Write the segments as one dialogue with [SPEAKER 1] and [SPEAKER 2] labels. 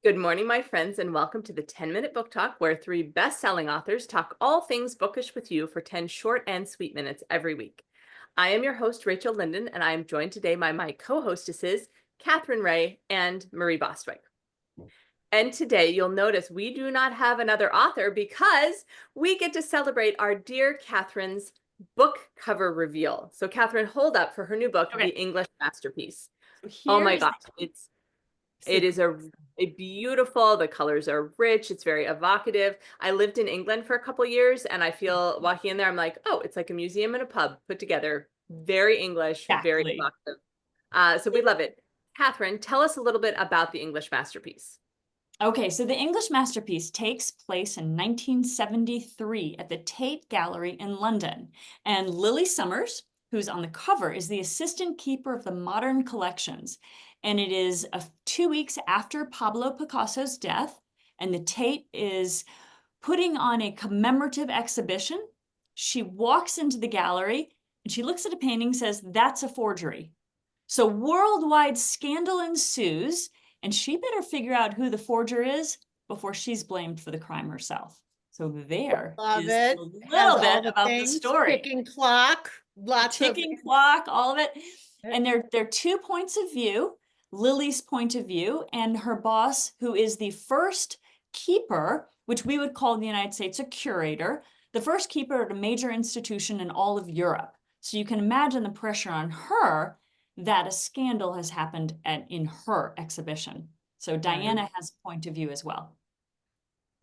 [SPEAKER 1] Good morning, my friends, and welcome to the 10-Minute Book Talk, where three best-selling authors talk all things bookish with you for 10 short and sweet minutes every week. I am your host, Rachel Linden, and I am joined today by my co-hostesses, Katherine Reay and Marie Bostwick. And today you'll notice we do not have another author because we get to celebrate our dear Katherine's book cover reveal. So Katherine, hold up for her new book,
[SPEAKER 2] Okay,
[SPEAKER 1] The English Masterpiece.
[SPEAKER 2] so
[SPEAKER 1] Oh
[SPEAKER 2] here
[SPEAKER 1] my
[SPEAKER 2] is
[SPEAKER 1] gosh, it is a beautiful, the colors are rich, it's very evocative. I lived in England for a couple years and I feel walking in there, I'm like, oh, it's like a museum and a pub put together. Very English, very
[SPEAKER 2] exactly.
[SPEAKER 1] evocative. So we love it. Katherine, tell us a little bit about the English masterpiece.
[SPEAKER 2] Okay, so the English Masterpiece takes place in 1973 at the Tate Gallery in London. And Lily Summers, who's on the cover, is the assistant keeper of the modern collections. And it is 2 weeks after Pablo Picasso's death. And the Tate is putting on a commemorative exhibition. She walks into the gallery and she looks at a painting and says, "That's a forgery." So worldwide scandal ensues, and she better figure out who the forger is before she's blamed for the crime herself. So there
[SPEAKER 3] Love
[SPEAKER 2] is a
[SPEAKER 3] it. Has
[SPEAKER 2] little
[SPEAKER 3] all
[SPEAKER 2] bit
[SPEAKER 3] the
[SPEAKER 2] about the
[SPEAKER 3] things,
[SPEAKER 2] story.
[SPEAKER 3] ticking clock,
[SPEAKER 2] The
[SPEAKER 3] lots of
[SPEAKER 2] ticking clock, all of it. And there are two points of view, Lily's point of view and her boss, who is the first keeper, which we would call in the United States a curator, the first keeper at a major institution in all of Europe. So you can imagine the pressure on her that a scandal has happened in her exhibition. So Diana has a point of view as well.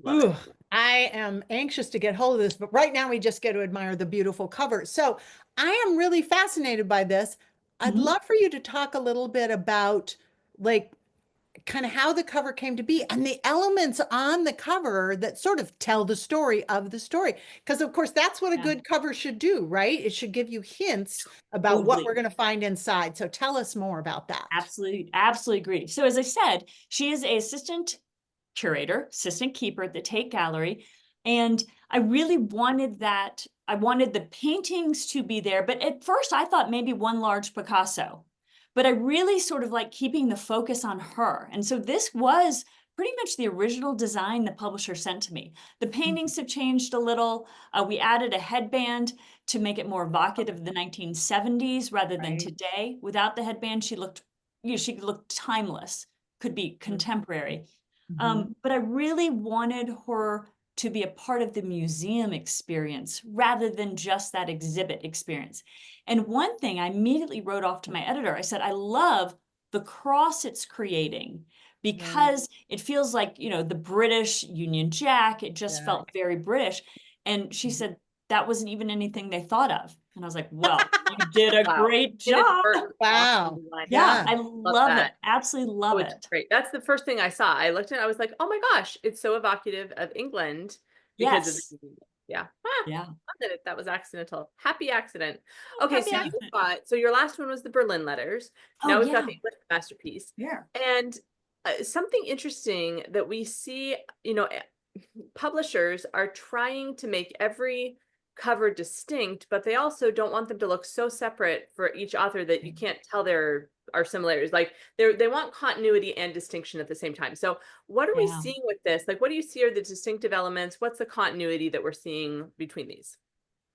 [SPEAKER 1] Love it.
[SPEAKER 3] Ooh, I am anxious to get hold of this, but right now we just get to admire the beautiful cover. So I am really fascinated by this. I'd
[SPEAKER 2] Mhm.
[SPEAKER 3] love for you to talk a little bit about like kind of how the cover came to be and the elements on the cover that sort of tell the story of the story. Because of course that's what a
[SPEAKER 2] Yeah,
[SPEAKER 3] good cover should do, right? It should give you hints about what we're
[SPEAKER 2] totally.
[SPEAKER 3] going to find inside. So tell us more about that.
[SPEAKER 2] Absolutely, absolutely agree. So as I said, she is a assistant curator, assistant keeper at the Tate Gallery. And I really wanted that. I wanted the paintings to be there. But at first I thought maybe one large Picasso. But I really sort of like keeping the focus on her. And so this was pretty much the original design the publisher sent to me. The paintings have changed a little. We added a headband to make it more evocative of the 1970s rather than
[SPEAKER 3] Right.
[SPEAKER 2] today. Without the headband, she looked timeless, could be contemporary.
[SPEAKER 3] Mhm.
[SPEAKER 2] But I really wanted her to be a part of the museum experience rather than just that exhibit experience. And one thing I immediately wrote off to my editor, I said, I love the cross it's creating
[SPEAKER 3] Right.
[SPEAKER 2] because it feels like, the British Union Jack. It just
[SPEAKER 3] Yeah.
[SPEAKER 2] felt very British. And she said, that wasn't even anything they thought of. And I was like, well, you did a
[SPEAKER 1] Wow.
[SPEAKER 2] great job.
[SPEAKER 1] Inadvertent awesome
[SPEAKER 3] Wow.
[SPEAKER 1] design.
[SPEAKER 2] Yeah,
[SPEAKER 3] Yeah.
[SPEAKER 2] I
[SPEAKER 1] Love
[SPEAKER 2] love it.
[SPEAKER 1] that.
[SPEAKER 2] Absolutely
[SPEAKER 1] Oh,
[SPEAKER 2] love
[SPEAKER 1] it's
[SPEAKER 2] it.
[SPEAKER 1] great. That's the first thing I saw. I looked at it, I was like, oh my gosh, it's so evocative of England because of
[SPEAKER 2] Yes.
[SPEAKER 1] yeah. Ah,
[SPEAKER 2] Yeah.
[SPEAKER 1] that was accidental. Happy accident. Okay,
[SPEAKER 2] Happy
[SPEAKER 1] so you've
[SPEAKER 2] accident.
[SPEAKER 1] got so your last one was the Berlin letters.
[SPEAKER 2] Oh,
[SPEAKER 1] Now we've got
[SPEAKER 2] yeah.
[SPEAKER 1] the English masterpiece.
[SPEAKER 2] Yeah.
[SPEAKER 1] And something interesting that we see, publishers are trying to make every cover distinct, but they also don't want them to look so separate for each author that you can't tell there are similarities. Like they want continuity and distinction at the same time. So what are we
[SPEAKER 2] Yeah.
[SPEAKER 1] seeing with this? Like what do you see are the distinctive elements? What's the continuity that we're seeing between these?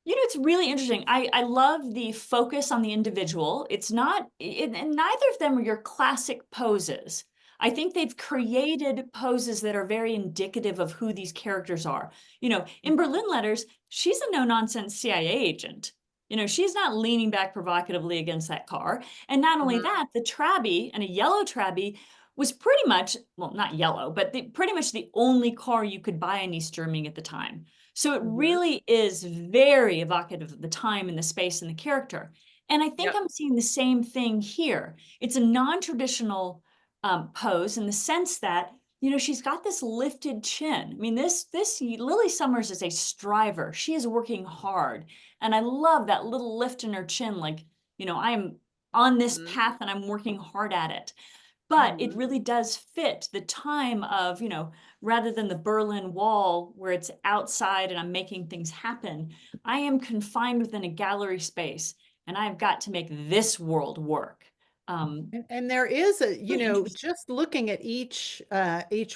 [SPEAKER 2] It's really interesting. I love the focus on the individual. It's not, and neither of them are your classic poses. I think they've created poses that are very indicative of who these characters are. In Berlin Letters, she's a no-nonsense CIA agent. She's not leaning back provocatively against that car. And not only
[SPEAKER 1] Mhm.
[SPEAKER 2] that, the Trabi and a yellow Trabi was pretty much, well, not yellow, but pretty much the only car you could buy in East Germany at the time. So it
[SPEAKER 1] Mhm.
[SPEAKER 2] really is very evocative of the time and the space and the character. And I think
[SPEAKER 1] Yep.
[SPEAKER 2] I'm seeing the same thing here. It's a non-traditional pose in the sense that, she's got this lifted chin. I mean, this Lily Summers is a striver. She is working hard. And I love that little lift in her chin, like, I'm on this
[SPEAKER 1] Mhm.
[SPEAKER 2] path and I'm working hard at it. But it
[SPEAKER 1] Mhm.
[SPEAKER 2] really does fit the time of, rather than the Berlin Wall where it's outside and I'm making things happen, I am confined within a gallery space and I've got to make this world work.
[SPEAKER 3] And there is a, you
[SPEAKER 2] Really
[SPEAKER 3] know,
[SPEAKER 2] interesting.
[SPEAKER 3] just looking at each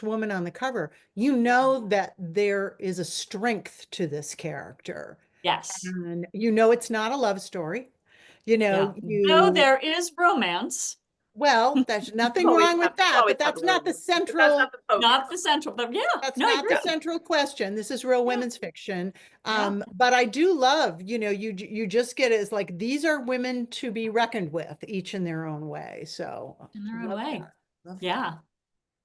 [SPEAKER 3] woman on the cover, you know that there is a strength to this character.
[SPEAKER 2] Yes.
[SPEAKER 3] And you know it's not a love story. You
[SPEAKER 2] Yeah.
[SPEAKER 3] know,
[SPEAKER 2] Though
[SPEAKER 3] you
[SPEAKER 2] there is romance,
[SPEAKER 3] well, there's nothing
[SPEAKER 1] Always
[SPEAKER 3] wrong
[SPEAKER 1] have,
[SPEAKER 3] with that,
[SPEAKER 1] always
[SPEAKER 3] but
[SPEAKER 1] have a
[SPEAKER 3] that's
[SPEAKER 1] little
[SPEAKER 3] not the
[SPEAKER 1] romance, but that's not
[SPEAKER 3] central
[SPEAKER 1] the focus.
[SPEAKER 2] not the central, but yeah,
[SPEAKER 3] that's
[SPEAKER 2] no, I
[SPEAKER 3] not the
[SPEAKER 2] agree.
[SPEAKER 3] central question. This is real
[SPEAKER 2] Yeah.
[SPEAKER 3] women's fiction.
[SPEAKER 2] Yeah.
[SPEAKER 3] But I do love, you know, you just get it. It's like these are women to be reckoned with, each in their own way. So
[SPEAKER 2] In their own
[SPEAKER 3] love
[SPEAKER 2] way.
[SPEAKER 3] that. Love that.
[SPEAKER 2] Yeah.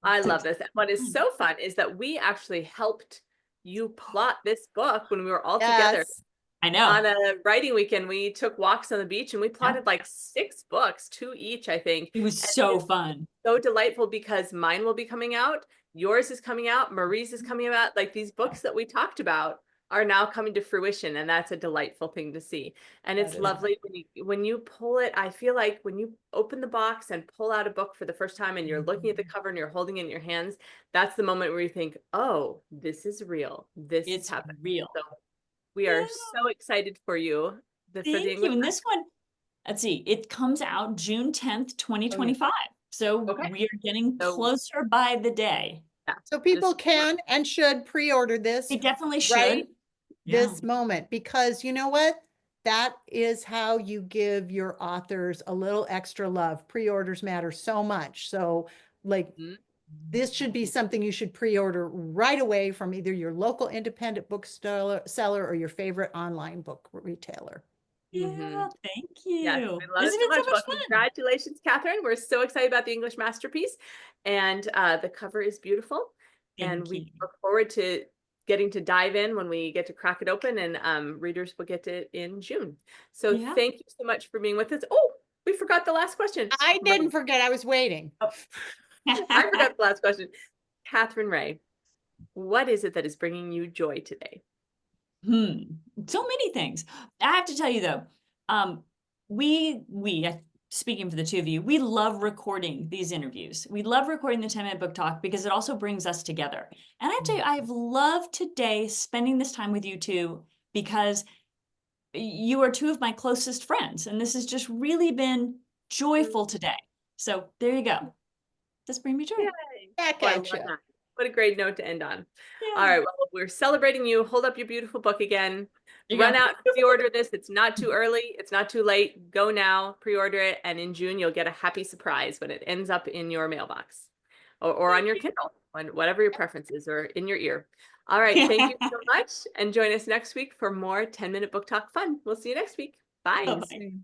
[SPEAKER 1] I
[SPEAKER 2] So
[SPEAKER 1] love this. And what is so fun is that we actually helped you plot this book when we were all together
[SPEAKER 3] Yes.
[SPEAKER 2] I know.
[SPEAKER 1] on a writing weekend. We took walks on the beach and we
[SPEAKER 2] Yeah.
[SPEAKER 1] plotted like 6 books, 2 each, I think.
[SPEAKER 2] It was
[SPEAKER 1] And
[SPEAKER 2] so
[SPEAKER 1] it's
[SPEAKER 2] fun.
[SPEAKER 1] so delightful because mine will be coming out, yours is coming out, Marie's is coming out. Like these books that we talked about are now coming to fruition, and that's a delightful thing to see. And
[SPEAKER 3] That
[SPEAKER 1] it's
[SPEAKER 3] is
[SPEAKER 1] lovely when you pull it. I feel like when you open the box and pull out a book for the first time and you're looking at the cover and you're holding it in your hands, that's the moment where you think, oh, this is real. This is
[SPEAKER 2] It's
[SPEAKER 1] happening.
[SPEAKER 2] real.
[SPEAKER 1] So we
[SPEAKER 2] Yeah.
[SPEAKER 1] are so excited for you for the
[SPEAKER 2] Thank you.
[SPEAKER 1] English.
[SPEAKER 2] And this one, let's see, it comes out June 10th, 2025. So
[SPEAKER 1] Okay.
[SPEAKER 2] we are getting
[SPEAKER 1] So
[SPEAKER 2] closer by the day.
[SPEAKER 1] yeah,
[SPEAKER 3] So people
[SPEAKER 1] this,
[SPEAKER 3] can and should pre-order this
[SPEAKER 2] They definitely
[SPEAKER 3] right
[SPEAKER 2] should. Yeah.
[SPEAKER 3] this moment, because you know what? That is how you give your authors a little extra love. Pre-orders matter so much. So like
[SPEAKER 1] Mhm.
[SPEAKER 3] this should be something you should pre-order right away from either your local independent bookseller or your favorite online book retailer.
[SPEAKER 2] Yeah.
[SPEAKER 1] Mhm.
[SPEAKER 2] Thank
[SPEAKER 1] Yes,
[SPEAKER 2] you.
[SPEAKER 1] we love
[SPEAKER 2] This
[SPEAKER 1] it
[SPEAKER 2] has
[SPEAKER 1] so
[SPEAKER 2] been so
[SPEAKER 1] much.
[SPEAKER 2] much
[SPEAKER 1] Well,
[SPEAKER 2] fun.
[SPEAKER 1] congratulations, Catherine. We're so excited about the English masterpiece. And the cover is beautiful. And
[SPEAKER 2] Thank
[SPEAKER 1] we
[SPEAKER 2] you.
[SPEAKER 1] look forward to getting to dive in when we get to crack it open, and readers will get it in June. So
[SPEAKER 2] Yeah.
[SPEAKER 1] thank you so much for being with us. Oh, we forgot the last question.
[SPEAKER 3] I didn't forget, I was waiting.
[SPEAKER 1] Oh, I forgot the last question. Catherine Reay, what is it that is bringing you joy today?
[SPEAKER 2] So many things. I have to tell you though, we, speaking for the two of you, we love recording these interviews. We love recording the 10-minute book talk because it also brings us together. And I have to tell you, I've loved today spending this time with you two because you are two of my closest friends. And this has just really been joyful today. So there you go. This brings me joy.
[SPEAKER 1] Yay.
[SPEAKER 3] Back
[SPEAKER 1] Oh, I
[SPEAKER 3] at
[SPEAKER 1] love
[SPEAKER 3] you.
[SPEAKER 1] that. What a great note to end on. All
[SPEAKER 2] Yeah.
[SPEAKER 1] right, well, we're celebrating you. Hold up your beautiful book again.
[SPEAKER 2] There you
[SPEAKER 1] Run
[SPEAKER 2] go.
[SPEAKER 1] out and pre-order this. It's not too early. It's not too late. Go now, pre-order it, and in June you'll get a happy surprise when it ends up in your mailbox or on your Kindle, whatever your preference is, or in your ear. All right, thank you so much, and join us next week for more 10-minute book talk fun. We'll see you next week. Bye.
[SPEAKER 2] Bye-bye.